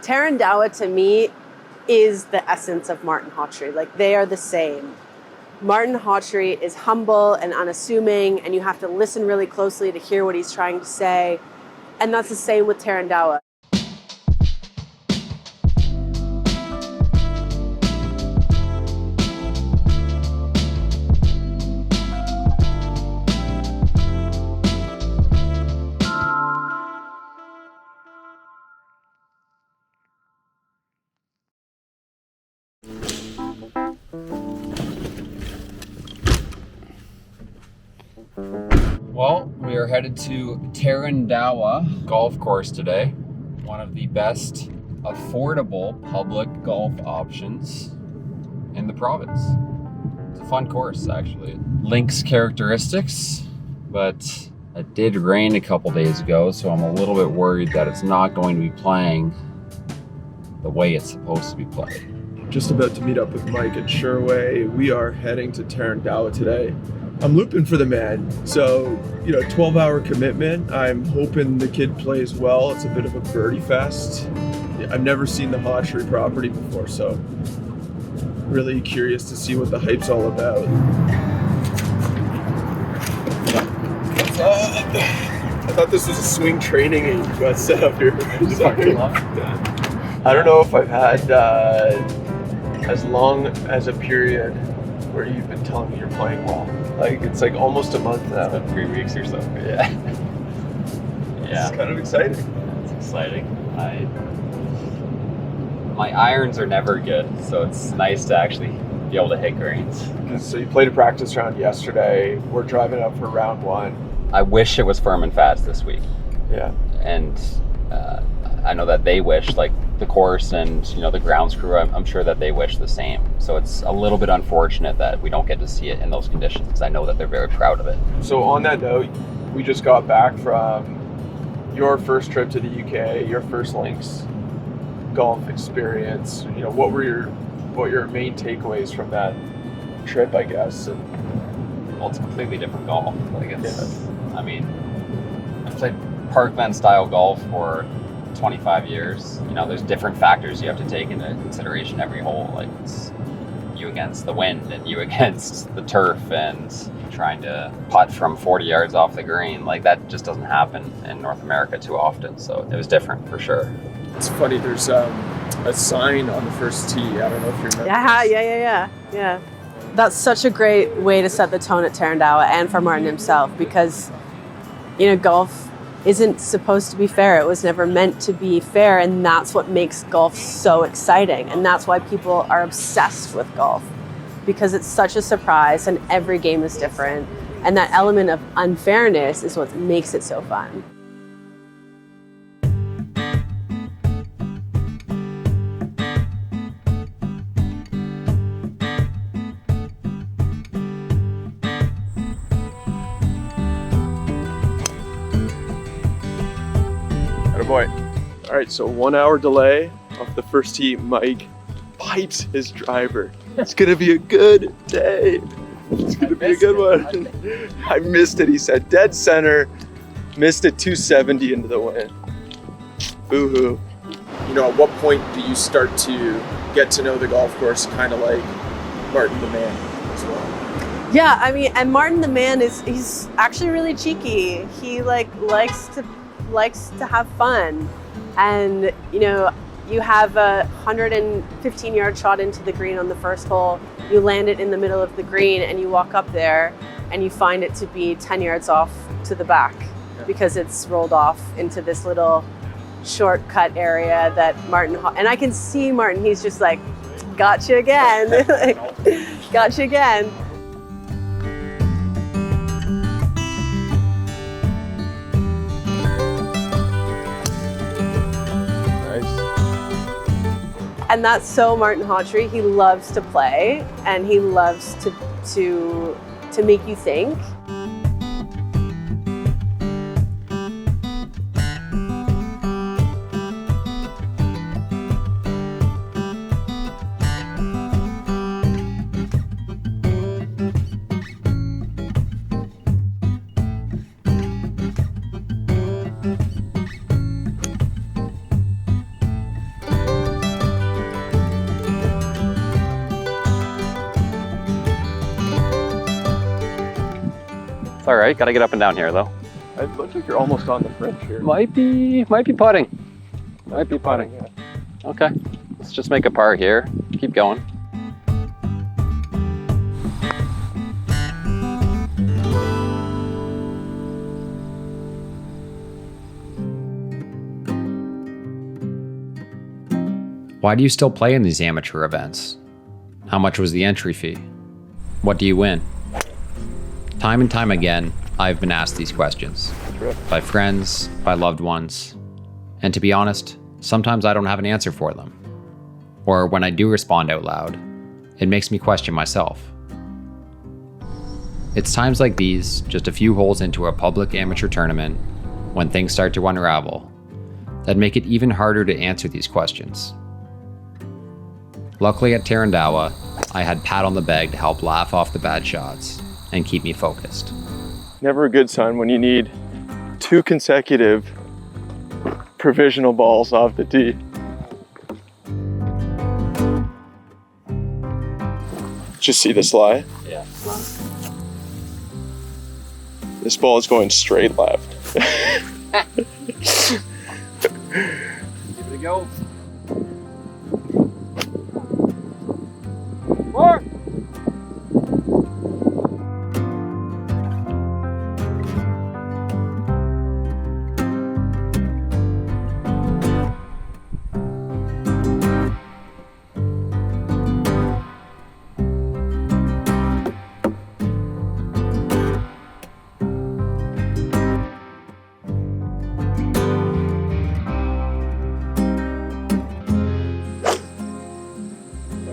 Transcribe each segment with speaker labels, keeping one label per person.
Speaker 1: Tarandowah to me is the essence of Martin Hawtree. Like, they are the same. Martin Hawtree is humble and unassuming, and you have to listen really closely to hear what he's trying to say. And that's the same with Tarandowah.
Speaker 2: Well, we are headed to Tarandowah Golf Course today. One of the best affordable public golf options in the province. It's a fun course, actually. Links characteristics, but it did rain a couple days ago, so I'm a little bit worried that it's not going to be playing the way it's supposed to be played.
Speaker 3: Just about to meet up with Mike at Sherway. We are heading to Tarandowah today. I'm looping for the man, so 12-hour commitment. I'm hoping the kid plays well. It's a bit of a birdie fest. I've never seen the Hawtree property before, so really curious to see what the hype's all about. I thought this was a swing training and you got set up here. Sorry. I don't know if I've had as long as a period where you've been telling me you're playing well. Like, it's like almost a month now.
Speaker 2: It's been 3 weeks or so. Yeah.
Speaker 3: It's kind of exciting.
Speaker 2: It's exciting. My irons are never good, so it's nice to actually be able to hit greens.
Speaker 3: So you played a practice round yesterday. We're driving up for round one.
Speaker 2: I wish it was firm and fast this week.
Speaker 3: Yeah.
Speaker 2: And I know that they wish, like the course and the grounds crew, I'm sure that they wish the same. So it's a little bit unfortunate that we don't get to see it in those conditions, because I know that they're very proud of it.
Speaker 3: So on that note, we just got back from your first trip to the UK, your first links golf experience. What were your main takeaways from that trip, I guess?
Speaker 2: Well, it's completely different golf. Like, I mean, I've played parkland style golf for 25 years. There's different factors you have to take into consideration every hole. Like, it's you against the wind and you against the turf and trying to putt from 40 yards off the green. Like, that just doesn't happen in North America too often. So it was different for sure.
Speaker 3: It's funny, there's a sign on the first tee. I don't know if you remember.
Speaker 1: Yeah. That's such a great way to set the tone at Tarandowah and for Martin himself, because golf isn't supposed to be fair. It was never meant to be fair, and that's what makes golf so exciting, and that's why people are obsessed with golf, because it's such a surprise and every game is different, and that element of unfairness is what makes it so fun.
Speaker 3: Boy. All right, so 1 hour delay off the first tee. Mike pipes his driver. It's gonna be a good day. It's gonna be a good one. I missed it, he said. Dead center. Missed it 270 into the wind. Boo-hoo. At what point do you start to get to know the golf course kind of like Martin the man as well?
Speaker 1: Yeah, I mean, and Martin the man he's actually really cheeky. He likes to have fun, and you have a 115-yard shot into the green on the first hole. You land it in the middle of the green and you walk up there and you find it to be 10 yards off to the back, because it's rolled off into this little shortcut area that and I can see Martin, he's just like, gotcha again. Gotcha again. And that's so Martin Hawtree. He loves to play, and he loves to make you think.
Speaker 2: It's all right. Got to get up and down here though.
Speaker 3: It looks like you're almost on the fringe here.
Speaker 2: Might be putting. Might be putting.
Speaker 3: Yeah.
Speaker 2: Okay. Let's just make a par here. Keep going. Why do you still play in these amateur events? How much was the entry fee? What do you win? Time and time again, I've been asked these questions.
Speaker 3: True.
Speaker 2: By friends, by loved ones. And to be honest, sometimes I don't have an answer for them. Or when I do respond out loud, it makes me question myself. It's times like these, just a few holes into a public amateur tournament, when things start to unravel, that make it even harder to answer these questions. Luckily at Tarandowah, I had Pat on the bag to help laugh off the bad shots and keep me focused.
Speaker 3: Never a good sign when you need 2 consecutive provisional balls off the tee. Just see this lie?
Speaker 2: Yeah.
Speaker 3: This ball is going straight left.
Speaker 2: Give it a go. More.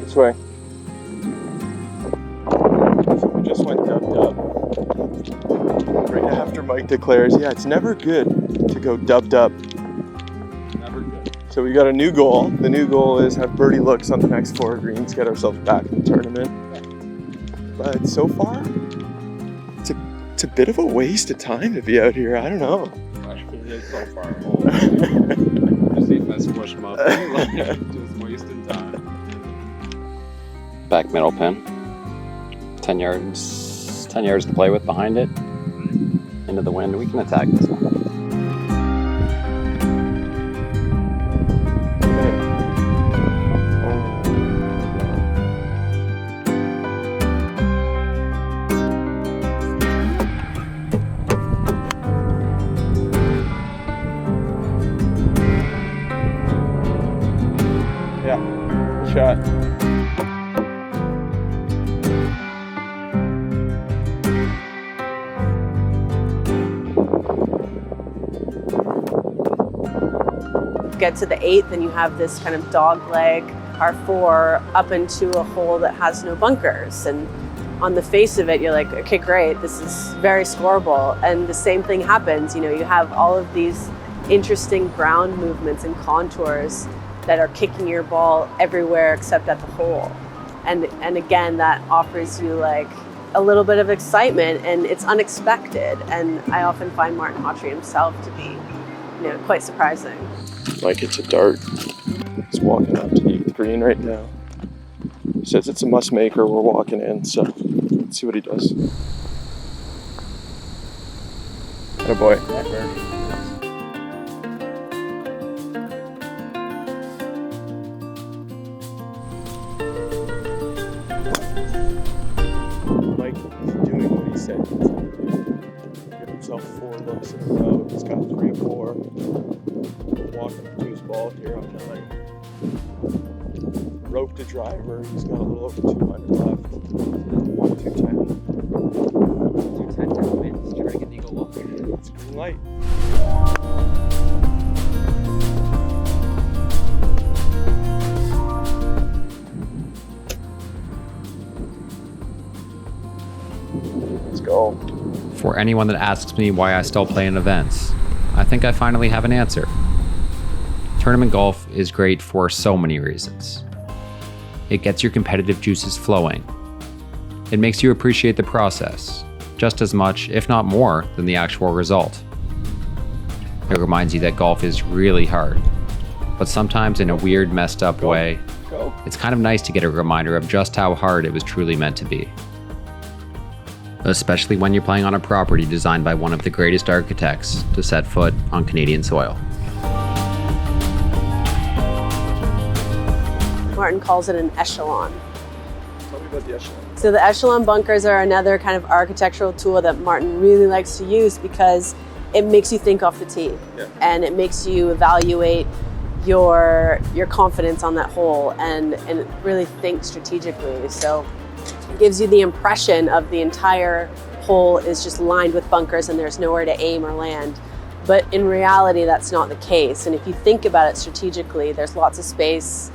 Speaker 3: This way. So we just went dub-dub. Right after Mike declares, yeah, it's never good to go dub-dub.
Speaker 2: Never good.
Speaker 3: So we got a new goal. The new goal is have birdie looks on the next 4 greens, get ourselves back in the tournament. But so far, it's a bit of a waste of time to be out here. I don't know.
Speaker 2: It is so far home. See if I squish them up. Just wasting time. Back middle pin. 10 yards to play with behind it. Into the wind. We can attack this one.
Speaker 3: Yeah, good shot.
Speaker 1: Get to the 8th and you have this kind of dog leg par 4 up into a hole that has no bunkers, and on the face of it you're like, okay, great, this is very scoreable. And the same thing happens, you know, you have all of these interesting ground movements and contours that are kicking your ball everywhere except at the hole, and again that offers you like a little bit of excitement, and it's unexpected, and I often find Martin Hawtree himself to be, you know, quite surprising.
Speaker 3: Like it's a dart. He's walking up to the 8th green right now. He says it's a must maker. We're walking in, so let's see what he does. Attaboy. Mike is doing what he said he's going to do. Give himself 4 looks in a row. He's got 3 or 4. Walking up to his ball here on 9. Rope to driver. He's got a little over 200 left. 210.
Speaker 2: 210 to the wind. Let's try to get the eagle look.
Speaker 3: It's green light. Let's go.
Speaker 2: For anyone that asks me why I still play in events, I think I finally have an answer. Tournament golf is great for so many reasons. It gets your competitive juices flowing. It makes you appreciate the process, just as much, if not more, than the actual result. It reminds you that golf is really hard, but sometimes in a weird, messed up way, it's kind of nice to get a reminder of just how hard it was truly meant to be. especially when you're playing on a property designed by one of the greatest architects to set foot on Canadian soil.
Speaker 1: Martin calls it an echelon.
Speaker 3: Tell me about the Echelon.
Speaker 1: So the echelon bunkers are another kind of architectural tool that Martin really likes to use because it makes you think off the tee.
Speaker 3: Yeah.
Speaker 1: And it makes you evaluate your confidence on that hole and really think strategically. So it gives you the impression of the entire hole is just lined with bunkers and there's nowhere to aim or land. But in reality, that's not the case. And if you think about it strategically, there's lots of space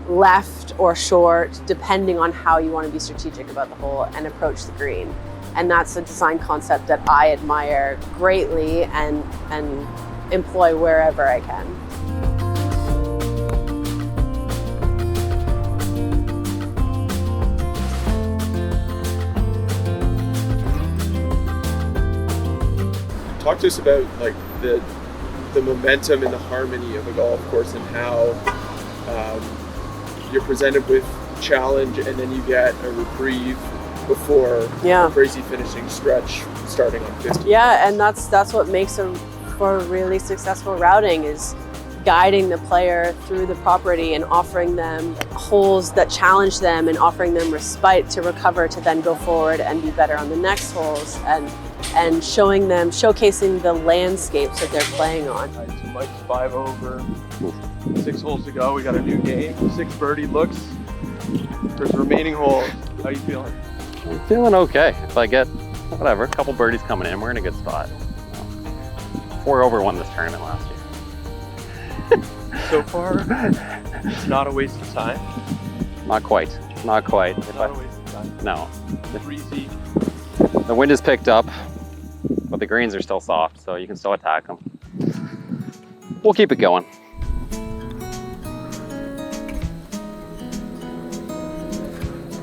Speaker 1: left or short, depending on how you want to be strategic about the hole and approach the green. And that's a design concept that I admire greatly and employ wherever I can.
Speaker 3: Talk to us about like the momentum and the harmony of a golf course and how you're presented with challenge and then you get a reprieve before a crazy finishing stretch starting on 50.
Speaker 1: Yeah, and that's what makes for really successful routing is guiding the player through the property and offering them holes that challenge them and offering them respite to recover to then go forward and be better on the next holes and showcasing the landscapes that they're playing on.
Speaker 3: All right, so Mike's 5 over, 6 holes to go. We got a new game, 6 birdie looks. For the remaining holes, how you feeling?
Speaker 2: I'm feeling okay. If I get, whatever, a couple birdies coming in, we're in a good spot. 4 over won this tournament last year.
Speaker 3: So far, it's not a waste of time.
Speaker 2: Not quite. Not quite.
Speaker 3: Not a waste of time.
Speaker 2: No.
Speaker 3: Breezy.
Speaker 2: The wind has picked up, but the greens are still soft, so you can still attack them. We'll keep it going.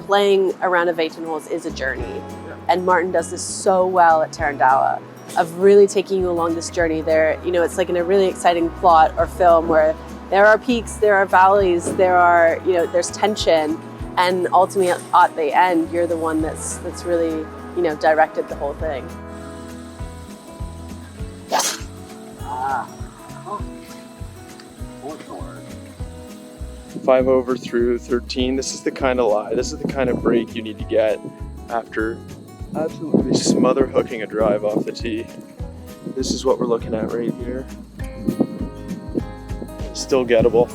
Speaker 1: Playing a round of 18 holes is a journey, and Martin does this so well at Tarandowah of really taking you along this journey. There, it's like in a really exciting plot or film where there are peaks, there are valleys, there's tension, and ultimately at the end, you're the one that's really, directed the whole thing.
Speaker 3: 5 over through 13. This is the kind of lie. This is the kind of break you need to get after absolutely smother hooking a drive off the tee. This is what we're looking at right here. Still gettable.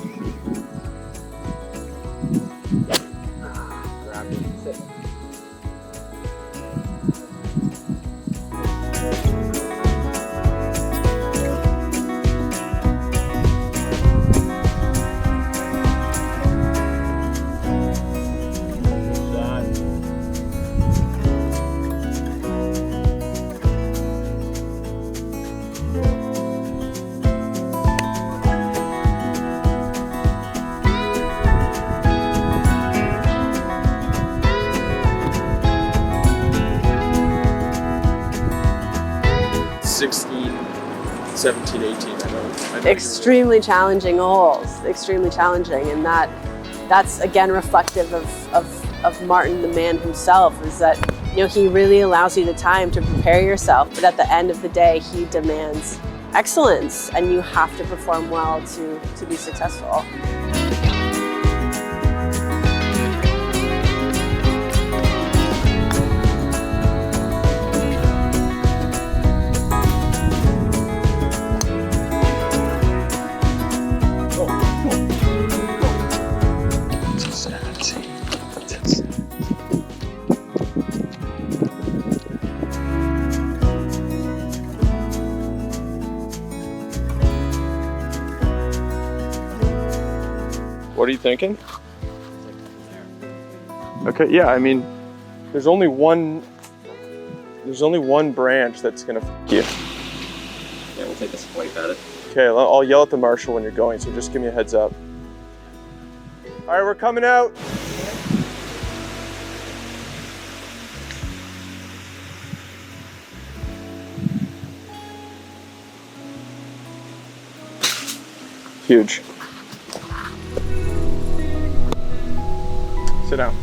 Speaker 3: $16, 17, 18. I know
Speaker 1: Extremely challenging holes, extremely challenging, and that's again reflective of Martin, the man himself, is that he really allows you the time to prepare yourself, but at the end of the day, he demands excellence, and you have to perform well to be successful.
Speaker 3: What are you thinking? Okay, yeah, I mean, there's only one branch that's gonna f you.
Speaker 2: Yeah, we'll take a swipe at it.
Speaker 3: Okay, I'll yell at the marshal when you're going, so just give me a heads up. All right, we're coming out. Huge. Sit down.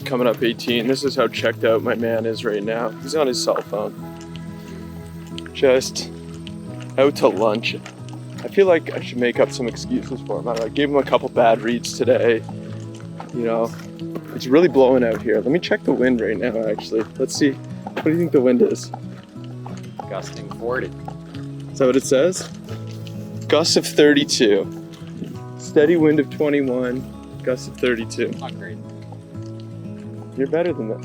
Speaker 3: coming up 18. This is how checked out my man is right now. He's on his cell phone. Just out to lunch. I feel like I should make up some excuses for him. I gave him a couple bad reads today. You know, it's really blowing out here. Let me check the wind right now, actually. Let's see. What do you think the wind is?
Speaker 2: Gusting 40.
Speaker 3: Is that what it says? Gusts of 32. Steady wind of 21. Gusts of 32.
Speaker 2: Not great.
Speaker 3: You're better than that.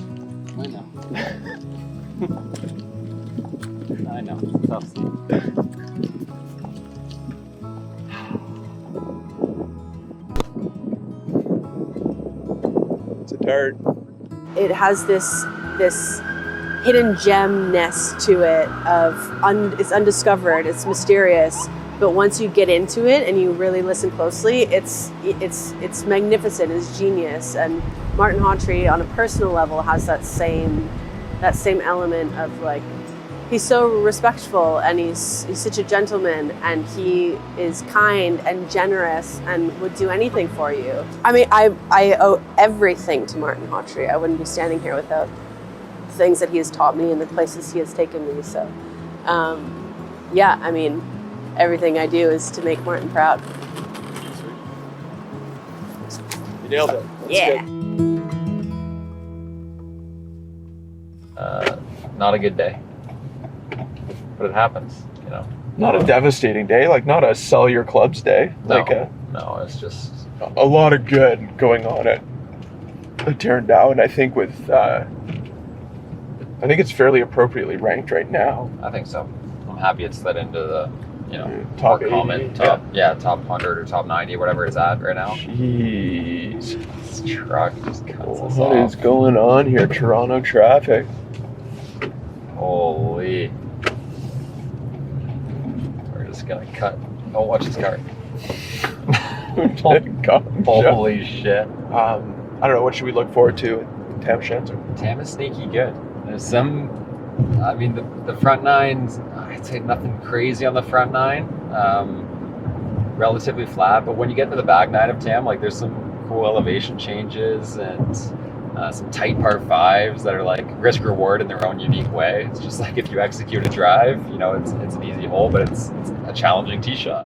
Speaker 2: I know. I know. Tough sleep.
Speaker 3: It's a dart.
Speaker 1: It has this hidden gemness to it of it's undiscovered, it's mysterious, but once you get into it and you really listen closely, it's magnificent, it's genius. And Martin Hawtree on a personal level has that same element of like, he's so respectful and he's such a gentleman and he is kind and generous and would do anything for you. I mean, I owe everything to Martin Hawtree. I wouldn't be standing here without the things that he has taught me and the places he has taken me. So, yeah, I mean, everything I do is to make Martin proud.
Speaker 3: You nailed it. That's
Speaker 1: Yeah.
Speaker 3: good.
Speaker 2: Not a good day. But it happens, you know.
Speaker 3: Not a devastating day, like not a sell your clubs day.
Speaker 2: No, no, it's just
Speaker 3: A lot of good going on at Tarandowah, and I think I think it's fairly appropriately ranked right now.
Speaker 2: I think so. I'm happy it slid into the, you know,
Speaker 3: Top
Speaker 2: more
Speaker 3: 80,
Speaker 2: common top, top 100 or top 90, whatever it's at right now.
Speaker 3: Jeez.
Speaker 2: This truck just cuts us
Speaker 3: What is
Speaker 2: off.
Speaker 3: going on here? Toronto traffic.
Speaker 2: Holy. We're just gonna cut. Oh, watch this car. Holy shit.
Speaker 3: I don't know, what should we look forward to in Tam-Shanzer?
Speaker 2: Tam is sneaky good. There's some, I mean, the front nines, I'd say nothing crazy on the front nine. Relatively flat, but when you get to the back nine of Tam, like there's some cool elevation changes and some tight par fives that are like risk reward in their own unique way. It's just like if you execute a drive, you know, it's an easy hole, but it's a challenging tee shot.